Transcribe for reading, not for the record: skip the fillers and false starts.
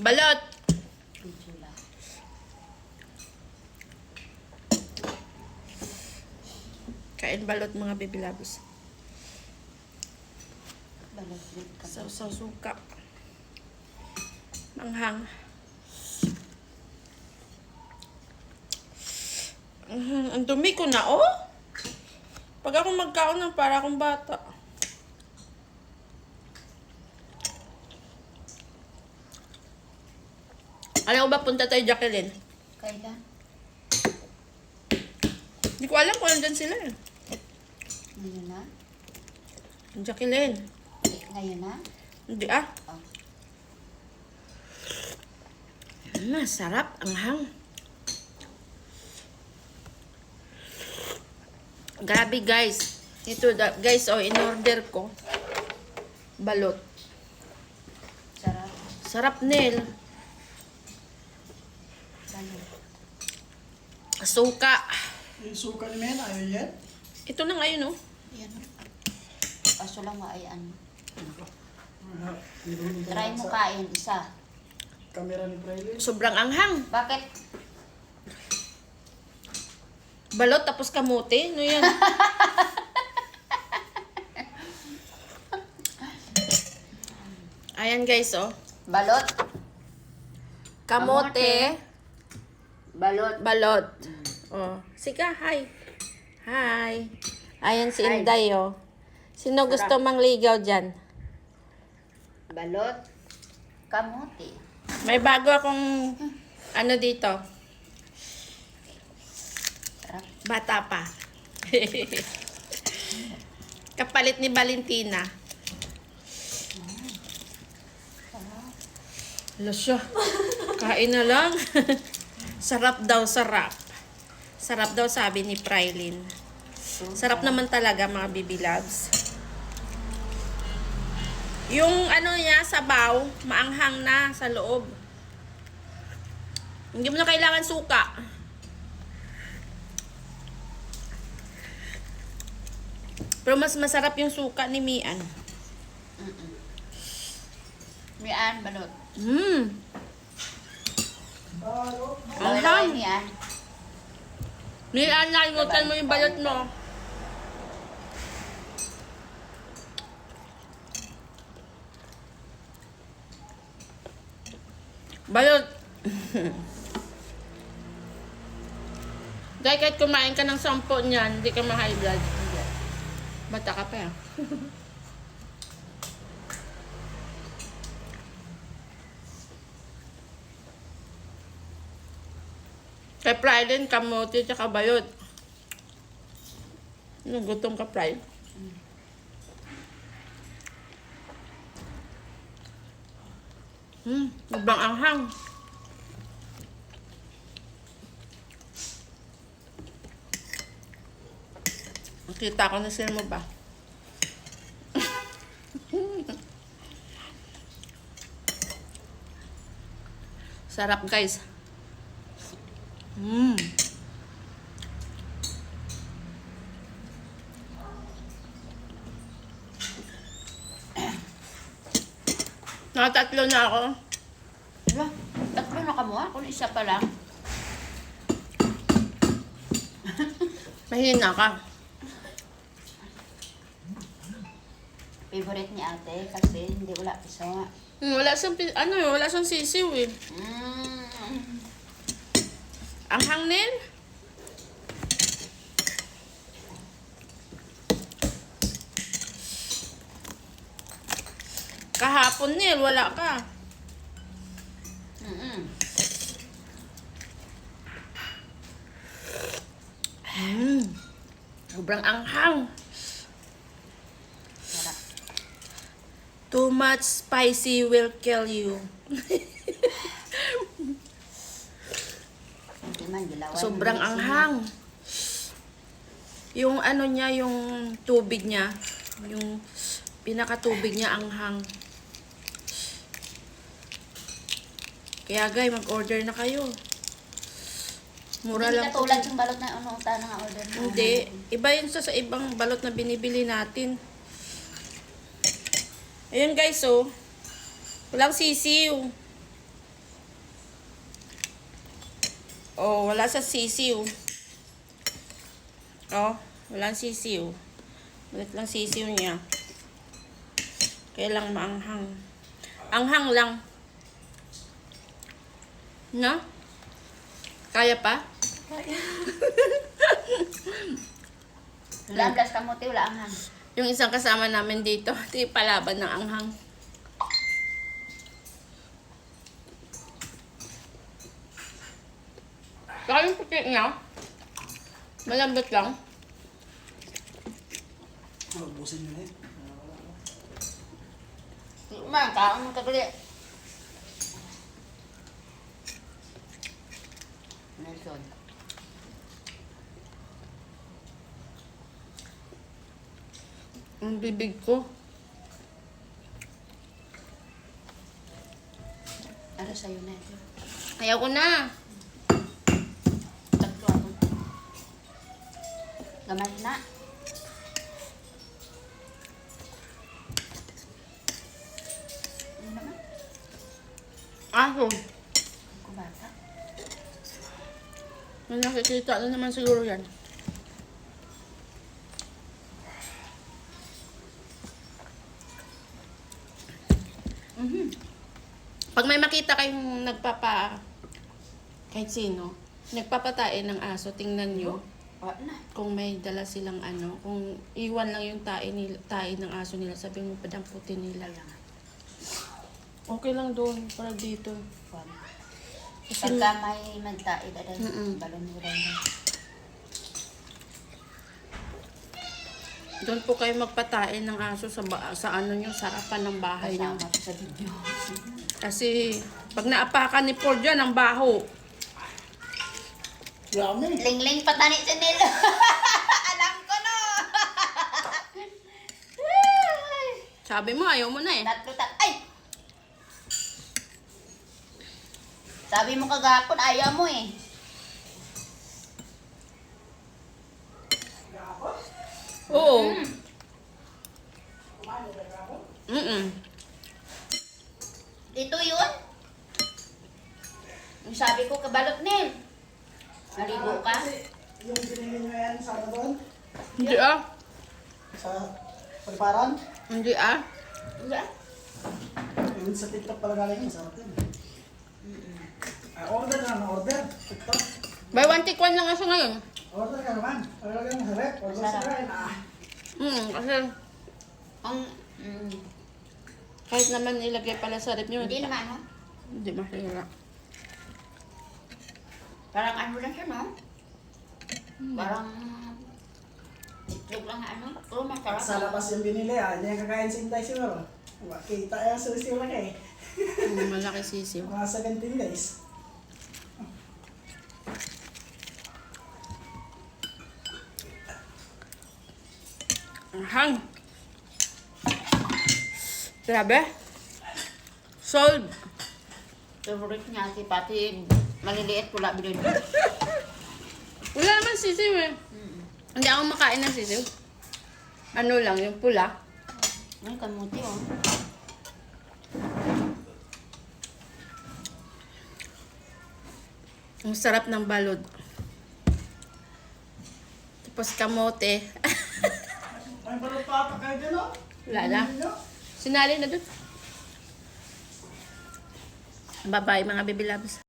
Balot. Video lang. Kain balot mga bibilabis. Balot din ka. Sausaw suka. Manghang. Ang dumi ko na, oh. Pag ako magkaon ng para akong bata. Alam ko ba punta tayo, Jacqueline? Kailan? Hindi ko alam kung nandyan sila eh. Ngayon na? Jacqueline. Ngayon na? Hindi ah. Oh. Masarap ang hang. Grabe guys. Ito guys, oh, in-order ko. Balot. Sarap. Sarap nil. Balot. Suka. Yung suka ni Mena, ayaw yan? Ito na ngayon, oh. Yan. Kaso lang maayan. Ah, Try mo kain, isa. Kamera ni Praylin. Sobrang anghang. Bakit? Balot tapos kamote. Ano yan? Ayan guys, oh. Balot. Kamote. Balot. Balot. Oh. Sika, hi. Hi. Ayan si Hi. Inday, oh. Sino gusto mangligaw dyan? Balot. Kamuti. May bago akong ano dito. Sarap. Bata pa. Kapalit ni Valentina. Lasya. Kain na lang. Sarap daw, sarap. Sarap daw sabi ni Praylin. Sarap naman talaga mga baby loves. Yung ano niya, sabaw, maanghang na sa loob. Hindi mo na kailangan suka. Pero mas masarap yung suka ni Mian. Mian, balot. Anghang. Mian. Mian, nalimutan mo yung balot mo. Balot. Dahil kahit kumain ka ng 10 niyan, hindi ka ma-high blood. Bata ka pa yan. Kay Prylin, kamote, tsaka balot. Gutom ka, Prylin. Ibang anghang. Nakita ko na sila mo ba? Sarap guys. Nakatatlo na ako. Diba? Tatlo na kamuha. Kung isa pa lang. Mahina ka. Favorite ni ate kasi hindi wala isa nga. Wala siyang, wala siyang sisiw eh. Ang hangnin. Kahapon Nil, wala ka. Sobrang anghang. Sarap. Too much spicy will kill you. Hindi man, dilawan. Sobrang anghang. Yung ano niya, yung tubig niya, yung pinakatubig niya anghang. Kaya guys, mag-order na kayo. Mura Hindi lang. katulad yung balot na unuunta na order mo. Hindi. Iba yun sa ibang balot na binibili natin. Ayun guys, oh. Walang sisiw. Oh, wala sa sisiw. Oh, walang sisiw. Ulit lang sisiw niya. Kailang maanghang. Anghang lang. No? Kaya pa? Wala ang das kamote, wala ang hang. Yung isang kasama namin dito, ito yung palaban ng anghang. Saka yung puti niya, malambot lang. Ubusin nyo na eh. Man, kaon mo kagali. Nelson. Ang bibig ko. Ano sa'yo na ito? Ayaw ko na. Tatlo ako. Gamay na. Ano naman? Aso. Ako bata. May nakikita na naman siguro yan. Pag may makita kayong kahit sino, nagpapatain ng aso, tingnan nyo Wala na. kung may dala silang kung iwan lang yung tae ng aso nila, sabi mo padamputin nila. Okay lang doon, para dito. Kasi, Pagka may magtaid, ada Mm-mm. balon mo rin na. doon po kayo magpatain ng aso sa nyo, sa harapan ng bahay nyo. Kasama ko sa video. Kasi, pag naapakan ni Paul dyan, ang baho. Dami. Ling-ling patani si Nilo. Alam ko no. Sabi mo, ayaw mo na eh. Ay! Sabi mo kagapon, ayaw mo eh. Oo. Mm-mm. Dito yun. Yung sabi ko, kabalot Nil. Naligo ka? Yung binili nyo yan sana doon? Hindi ah. Sa paliparan? Hindi ah. Wala. Yung sa TikTok pala galing, masarap yun. Order na, order. TikTok. Buy one take one lang aso ngayon. Order ka naman. Order ka ng rep. Order sa Sarap. kain. Kasi Ang, kahit naman ilagay pala sa rep nyo, hindi naman, no? hindi mahira. Parang ano lang siya, no? Parang itlog lang ano. Pero masarap. Sa labas yung binili Hindi yung kakain sa Inday siguro. Kita yung susi lang eh. Malaki sisiw. Mga 17 days. Hang. Grabe. Sold. Favorite niya si pati maliliit pula bilhin. Wala naman sisiw eh. Hindi ako makain ng sisiw. Ano lang, yung pula. Ay, kamuti, oh. Ang sarap ng balod. Tapos kamote. Ay, balot pa kayo din, no? Wala na. Sinali na dun. Bye-bye mga baby loves.